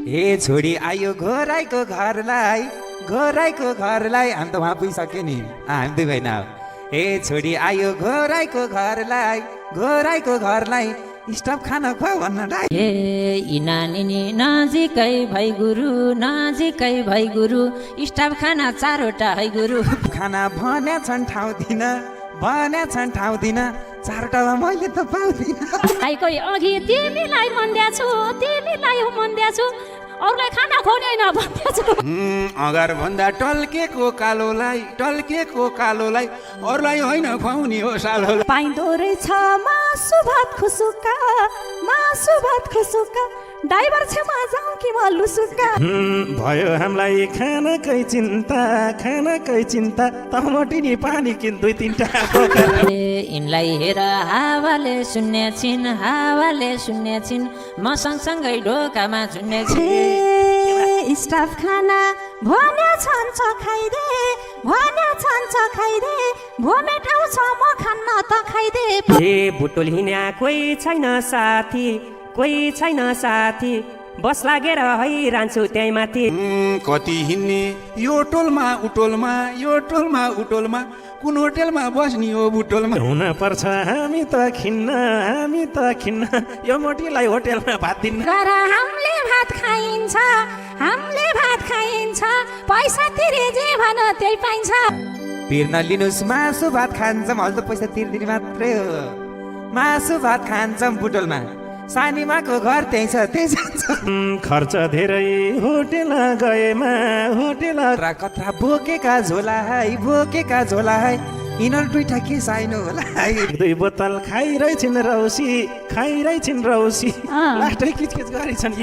ए छोरी आयो घोराइको घरलाई हामी त उहाँ पुगिसक्यो नि हामी दुई भएन ए छोरी आयो घोराइको घरलाई स्टप खान खुवा भन्न ए यी नानी नजिकै भई गुरु स्टप खाना 4 वटा है गुरु खाना भन्या छन् ठाउँ दिन 4 वटामा मैले त पाउँदिन कोही अघि तिमीलाई मन्दिया छु अरूलाई खाना खुवाउने होइन भन्दैछु अगार भन्दा टल्केको कालोलाई अरूलाई होइन खुवाउने हो सालोलाई पाइँदो रहेछ मासु भात खुसुका ड्राइभर छेमा जाउँ कि म लुसुका भयो हामीलाई खानाकै चिन्ता टमाटी नि पानी किन 2-3 टा ए यिनलाई हेर हावाले सुन्ने छिन् म सँगसँगै ढोकामा झुन्ने छिन् स्टाफ खाना भन्या छन्छ खाइदे भोमेट आउँछ म खान्न त खाइदे ए बुटोल हिँड्या कोही छैन साथी बस लागेर हैरान्छु त्यही माथि कति हिँड्ने यो टोलमा उटोलमा कुन होटेलमा बस्ने हो बुटोलमा हुन पर्छ हामी त खिन्न यो मोटीलाई होटेलमा भात दिन्न गर हामीले भात खाइन्छ पैसा तिरे जे भन त्यही पाइन्छ तिर्न लिनुहोस् मासु भात खान्छौँ अहिले त पैसा तिर्दिने मात्रै हो मासु भात खान्छौँ बुटोलमा सानीमाको घर त्यही छ खर्च धेरै होटेल गएमा कत्रा बोकेका झोला है यिनीहरू 2 टा के साइनो होला 2 बोतल खाइरहेछिन् रौसी लास्टै किचकिच गरिछन्